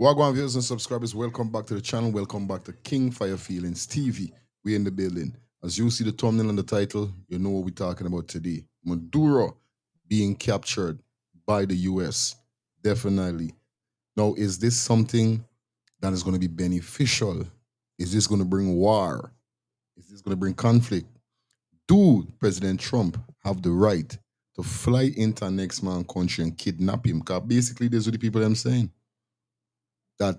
Wagwan viewers and subscribers, welcome back to the channel. Welcome back to King Fire Feelings TV. We in the building. As you see the thumbnail and the title, you know what we're talking about today. Maduro being captured by the US. Definitely. Now, is this something that is going to be beneficial? Is this going to bring war? Is this going to bring conflict? Do President Trump have the right to fly into a next man country and kidnap him? Because basically, these are the people I'm saying that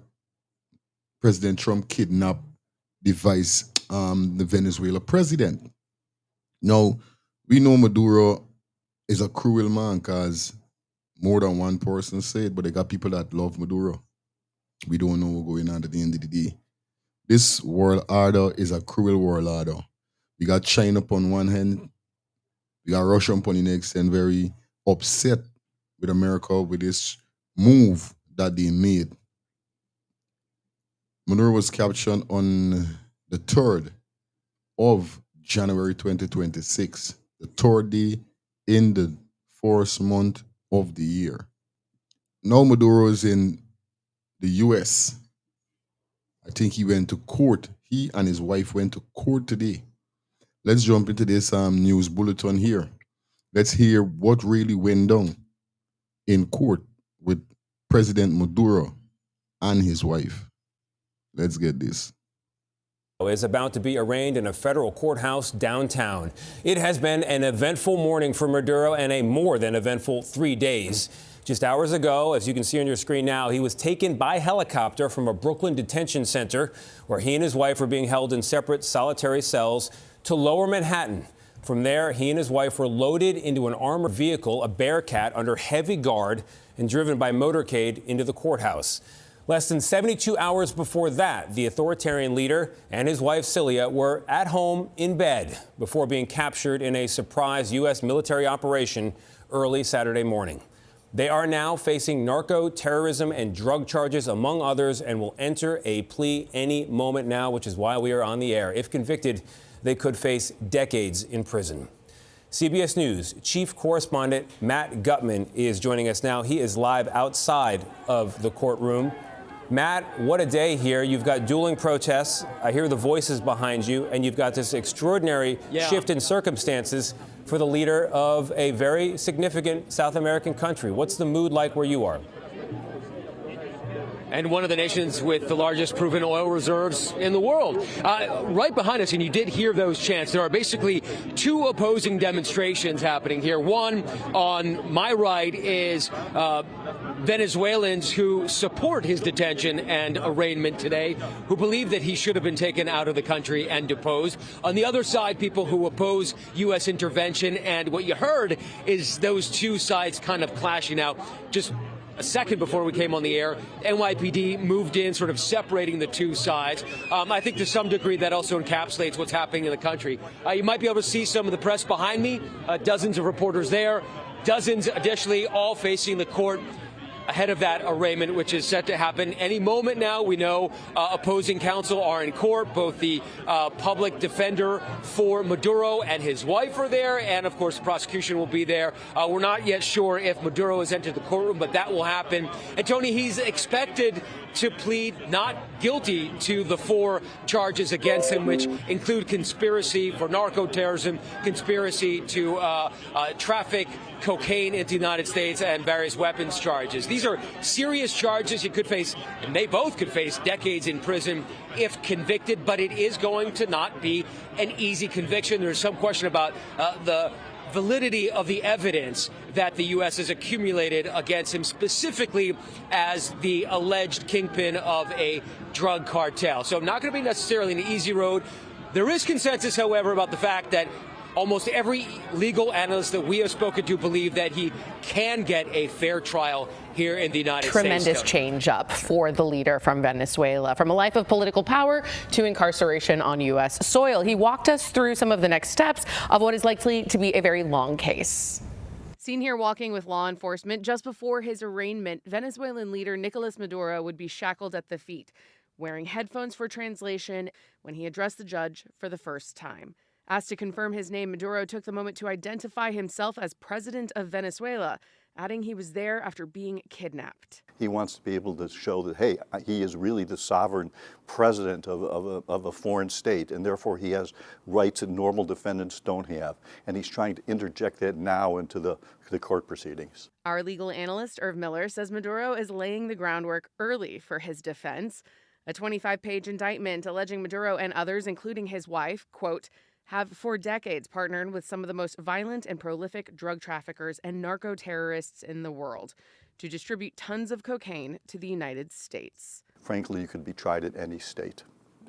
President Trump kidnapped the Venezuela president. Now, we know Maduro is a cruel man because more than one person said, but they got people that love Maduro. We don't know what's going on at the end of the day. This world order is a cruel world order. We got China upon one hand, we got Russia upon the next, and very upset with America with this move that they made. Maduro was captured on the 3rd of January 2026, the third day in the fourth month of the year. Now Maduro is in the US. I think he went to court. He and his wife went to court today. Let's jump into this news bulletin here. Let's hear what really went down in court with President Maduro and his wife. Let's get this. Is about to be arraigned in a federal courthouse downtown. It has been an eventful morning for Maduro and a more than eventful 3 days. Just hours ago, as you can see on your screen now, he was taken by helicopter from a Brooklyn detention center where he and his wife were being held in separate solitary cells to Lower Manhattan. From there, he and his wife were loaded into an armored vehicle, a Bearcat, under heavy guard and driven by motorcade into the courthouse. Less than 72 hours before that, the authoritarian leader and his wife Celia were at home in bed before being captured in a surprise U.S. military operation early Saturday morning. They are now facing narco, terrorism, and drug charges, among others, and will enter a plea any moment now, which is why we are on the air. If convicted, they could face decades in prison. CBS News chief correspondent Matt Gutman is joining us now. He is live outside of the courtroom. Matt, what a day here. You've got dueling protests. I hear the voices behind you, and you've got this extraordinary shift in circumstances for the leader of a very significant South American country. What's the mood like where you are? And one of the nations with the largest proven oil reserves in the world. Right behind us, and you did hear those chants, there are basically two opposing demonstrations happening here. One on my right is Venezuelans who support his detention and arraignment today, who believe that he should have been taken out of the country and deposed. On the other side, people who oppose U.S. intervention. And what you heard is those two sides kind of clashing out. Just a second before we came on the air, NYPD moved in, sort of separating the two sides. I think to some degree that also encapsulates what's happening in the country. You might be able to see some of the press behind me, dozens of reporters there, dozens additionally all facing the court ahead of that arraignment, which is set to happen any moment now. We know opposing counsel are in court. Both the public defender for Maduro and his wife are there, and of course the prosecution will be there. We're not yet sure if Maduro has entered the courtroom, but that will happen. And Tony, he's expected to plead not guilty to the 4 charges against him, which include conspiracy for narco-terrorism, conspiracy to traffic cocaine into the United States, and various weapons charges. These are serious charges. You could face, and they both could face, decades in prison if convicted, but it is going to not be an easy conviction. There's some question about the validity of the evidence that the U.S. has accumulated against him, specifically as the alleged kingpin of a drug cartel. So not going to be necessarily an easy road. There is consensus, however, about the fact that almost every legal analyst that we have spoken to believe that he can get a fair trial here in the United States. Tremendous change up for the leader from Venezuela, from a life of political power to incarceration on U.S. soil. He walked us through some of the next steps of what is likely to be a very long case. Seen here walking with law enforcement just before his arraignment, Venezuelan leader Nicolas Maduro would be shackled at the feet, wearing headphones for translation when he addressed the judge for the first time. Asked to confirm his name, Maduro took the moment to identify himself as president of Venezuela adding he was there after being kidnapped. He wants to be able to show that, hey, he is really the sovereign president of a foreign state, and therefore he has rights that normal defendants don't have. And he's trying to interject that now into the court proceedings. Our legal analyst, Irv Miller, says Maduro is laying the groundwork early for his defense. A 25-page indictment alleging Maduro and others, including his wife, quote, have for decades partnered with some of the most violent and prolific drug traffickers and narco-terrorists in the world to distribute tons of cocaine to the United States. Frankly, you could be tried at any state.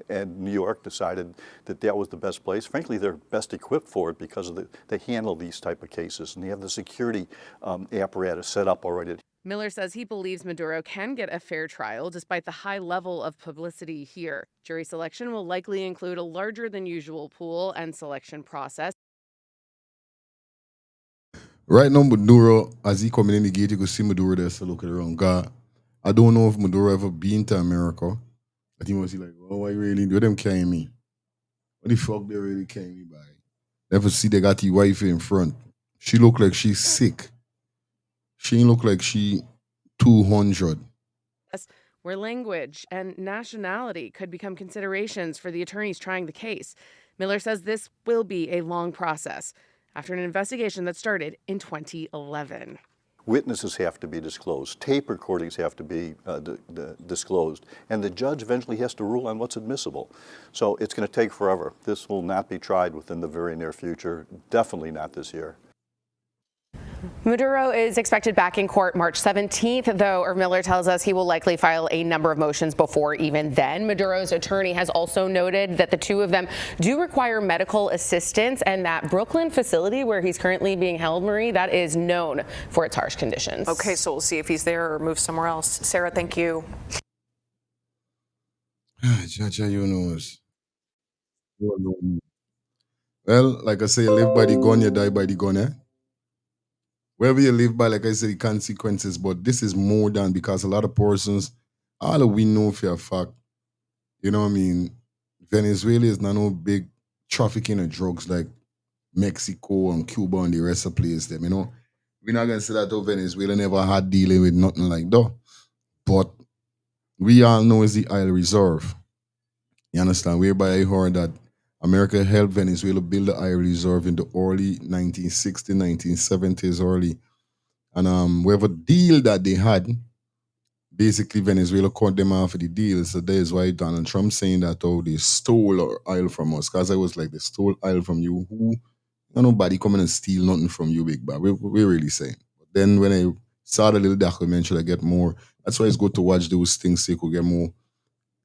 And New York decided that that was the best place. Frankly, they're best equipped for it because of they handle these type of cases, and they have the security apparatus set up already. Miller says he believes Maduro can get a fair trial despite the high level of publicity here. Jury selection will likely include a larger than usual pool and selection process. Right now, Maduro, as he coming in the gate, you can see Maduro there, so looking around. God, I don't know if Maduro ever been to America. But he must be like, oh, why really do them carry me? What the fuck they really carry me by? Never see they got the wife in front. She look like she's sick. She ain't look like she 200. Where language and nationality could become considerations for the attorneys trying the case. Miller says this will be a long process after an investigation that started in 2011. Witnesses have to be disclosed. Tape recordings have to be disclosed. And the judge eventually has to rule on what's admissible. So it's going to take forever. This will not be tried within the very near future, definitely not this year. Maduro is expected back in court March 17th, though Irv Miller tells us he will likely file a number of motions before even then. Maduro's attorney has also noted that the two of them do require medical assistance, and that Brooklyn facility where he's currently being held, Marie, that is known for its harsh conditions. Okay, so we'll see if he's there or move somewhere else. Sarah, thank you. Jaja, you know us. You know me. Well, like I say, you live by the gun, you die by the gun, eh? Wherever you live by, like I say, the consequences, but this is more than because a lot of persons, all of we know for a fact, you know what I mean, Venezuela is not no big trafficking of drugs like Mexico and Cuba and the rest of the place them, you know. We're not gonna say that Venezuela never had dealing with nothing like that. But we all know it's the oil reserve. You understand? Whereby I heard that America helped Venezuela build the oil reserve in the early 1960s, 1970s early. And whatever deal that they had, basically Venezuela cut them off of the deal. So that is why Donald Trump saying that, oh, they stole our oil from us. Because I was like, they stole oil from you. Who? Nobody coming and steal nothing from you, big bad. We're really saying. But then when I saw the little documentary, I get more. That's why it's good to watch those things so you could get more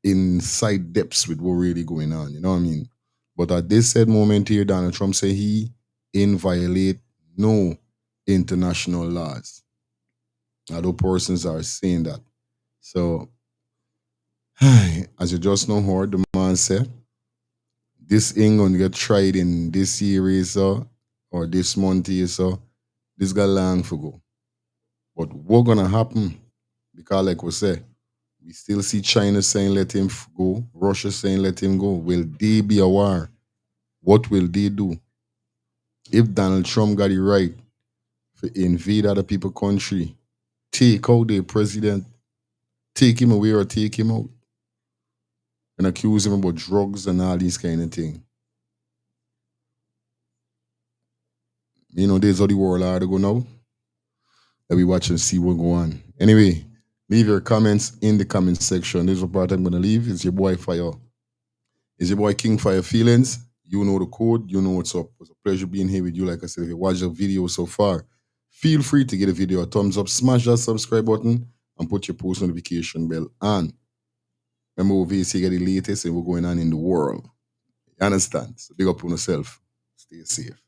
inside depths with what really going on. You know what I mean? But at this said moment here, Donald Trump say he in violate no international laws. Other persons are saying that. So, as you just know, heard the man said, this ain't gonna get tried in this year, so, or this month, so. This got long for go. But what gonna happen? Because, like we say, we still see China saying let him go, Russia saying let him go. Will they be a war? What will they do? If Donald Trump got it right to invade other people's country, take out their president, take him away or take him out, and accuse him about drugs and all these kind of things. You know, there's how the world are to go now. Let me watch and see what go on. Anyway, leave your comments in the comment section. This is the part I'm gonna leave. It's your boy Fire. It's your boy King Fire Feelings. You know the code. You know what's up. It's a pleasure being here with you. Like I said, if you watched the video so far, feel free to give the video a thumbs up, smash that subscribe button, and put your post notification bell on. Remember, over here, so you get the latest and what's going on in the world. You understand? So big up on yourself. Stay safe.